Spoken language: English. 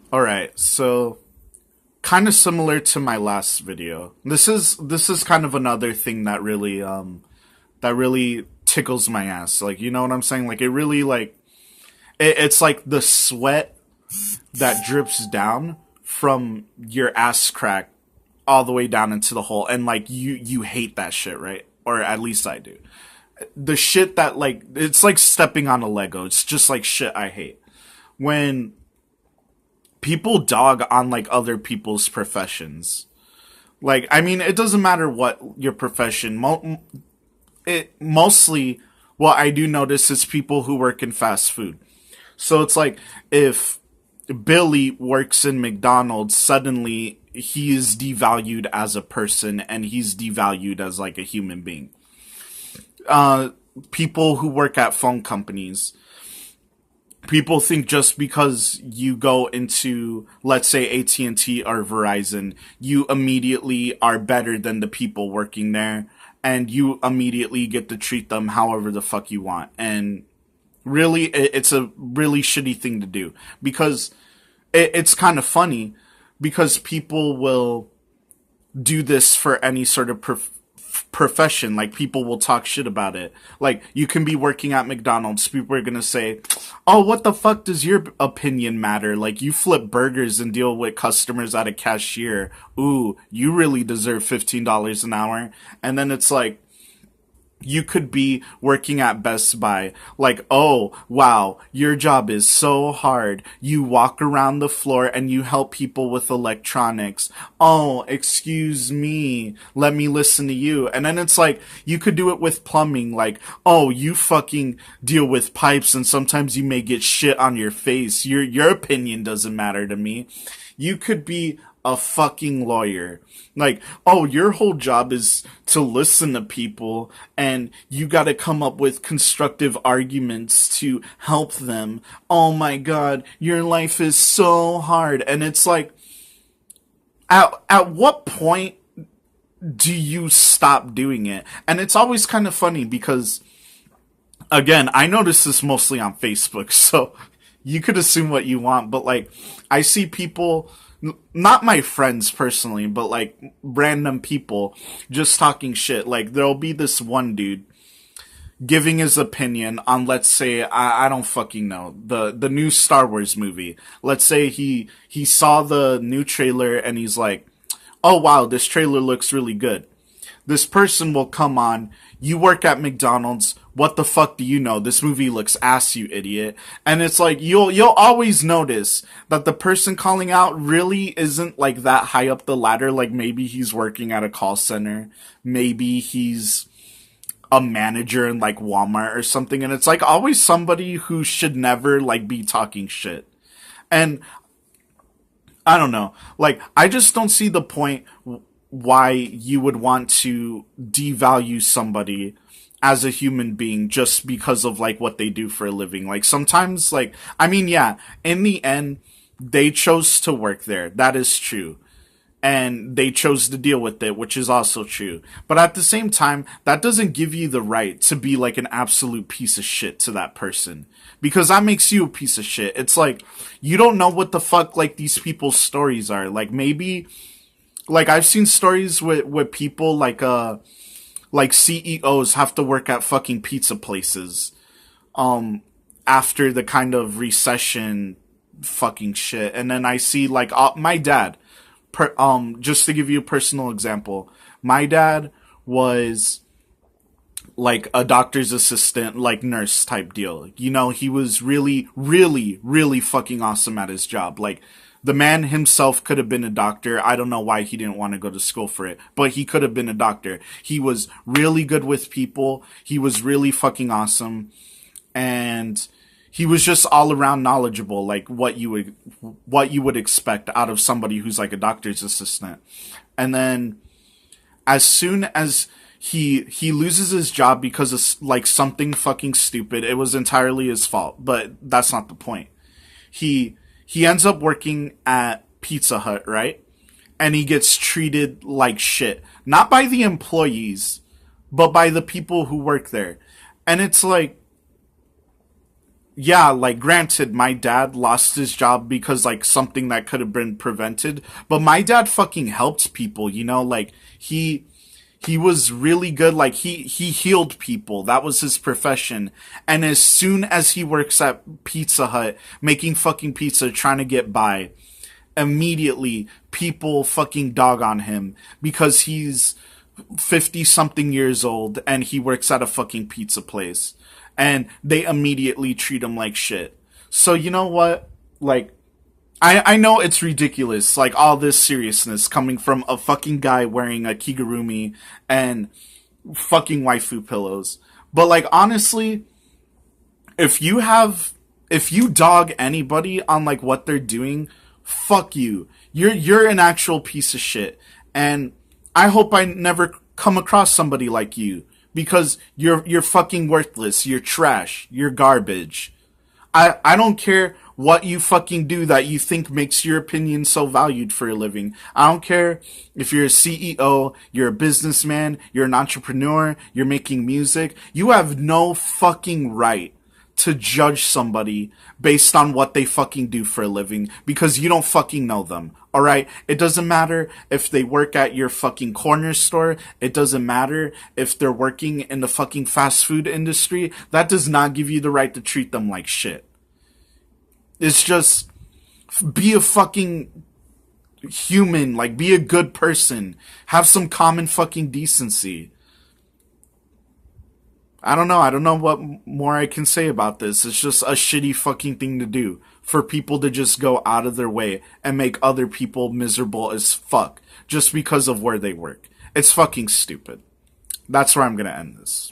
All right, so kind of similar to my last video. This is kind of another thing that really tickles my ass. Like, you know what I'm saying? Like, it really it's like the sweat that drips down from your ass crack all the way down into the hole, and like you hate that shit, right? Or at least I do. The shit that like it's like stepping on a Lego. It's just like shit I hate when people dog on like other people's professions. Like, I mean, it doesn't matter what your profession. It mostly, what I do notice is people who work in fast food. So it's like if Billy works in McDonald's, suddenly he is devalued as a person and he's devalued as like a human being. Uh, People who work at phone companies, people think just because you go into, let's say, AT&T or Verizon, you immediately are better than the people working there, and you immediately get to treat them however the fuck you want. And really, it's a really shitty thing to do, because it's kind of funny, because people will do this for any sort of profession. Like, people will talk shit about it. Like, you can be working at McDonald's, people are gonna say, oh, what the fuck does your opinion matter? Like, you flip burgers and deal with customers at a cashier. Ooh, you really deserve $15 an hour. And then it's like, you could be working at Best Buy. Like, oh, wow, your job is so hard. You walk around the floor and you help people with electronics. Oh, excuse me. Let me listen to you. And then it's like, you could do it with plumbing. Like, oh, you fucking deal with pipes and sometimes you may get shit on your face. Your opinion doesn't matter to me. You could be a fucking lawyer. Like, oh, your whole job is to listen to people and you gotta come up with constructive arguments to help them. Oh my god, your life is so hard. And it's like, at what point do you stop doing it? And it's always kind of funny because, again, I notice this mostly on Facebook, so you could assume what you want, but like, I see people, not my friends personally, but like random people just talking shit. Like, there'll be this one dude giving his opinion on, let's say, I don't fucking know, the new Star Wars movie. Let's say he saw the new trailer and he's like, oh wow, this trailer looks really good. This person will come on, you work at McDonald's, what the fuck do you know? This movie looks ass, you idiot. And it's like, you'll always notice that the person calling out really isn't like that high up the ladder. Like, maybe he's working at a call center, maybe he's a manager in like Walmart or something, and it's like always somebody who should never like be talking shit. And I don't know, like, I just don't see the point why you would want to devalue somebody as a human being just because of like what they do for a living. Like, sometimes, like, I mean, yeah, in the end they chose to work there, that is true, and they chose to deal with it, which is also true. But at the same time, that doesn't give you the right to be like an absolute piece of shit to that person, because that makes you a piece of shit. It's like, you don't know what the fuck like these people's stories are. Like, maybe, like, I've seen stories with people like CEOs have to work at fucking pizza places after the kind of recession fucking shit. And then I see like my dad, just to give you a personal example, my dad was like a doctor's assistant, like nurse type deal. You know, he was really, really, really fucking awesome at his job. Like, the man himself could have been a doctor. I don't know why he didn't want to go to school for it, but he could have been a doctor. He was really good with people. He was really fucking awesome. And he was just all around knowledgeable, like what you would expect out of somebody who's like a doctor's assistant. And then as soon as he loses his job because of like something fucking stupid, it was entirely his fault, but that's not the point. He ends up working at Pizza Hut, right? And he gets treated like shit, not by the employees, but by the people who work there. And it's like, yeah, like granted, my dad lost his job because like something that could have been prevented, but my dad fucking helped people, you know, like he was really good, like he healed people. That was his profession. And as soon as he works at Pizza Hut making fucking pizza trying to get by, immediately people fucking dog on him because he's 50 something years old and he works at a fucking pizza place, and they immediately treat him like shit. So you know what? Like, I know it's ridiculous, like all this seriousness coming from a fucking guy wearing a kigurumi and fucking waifu pillows. But like honestly, if you have if you dog anybody on like what they're doing, fuck you. You're an actual piece of shit. And I hope I never come across somebody like you because you're fucking worthless. You're trash. You're garbage. I don't care what you fucking do that you think makes your opinion so valued for a living. I don't care if you're a CEO, you're a businessman, you're an entrepreneur, you're making music. You have no fucking right to judge somebody based on what they fucking do for a living because you don't fucking know them. Alright? It doesn't matter if they work at your fucking corner store. It doesn't matter if they're working in the fucking fast food industry. That does not give you the right to treat them like shit. It's just be a fucking human, like be a good person. Have some common fucking decency. I don't know what more I can say about this. It's just a shitty fucking thing to do for people to just go out of their way and make other people miserable as fuck just because of where they work. It's fucking stupid. That's where I'm gonna end this.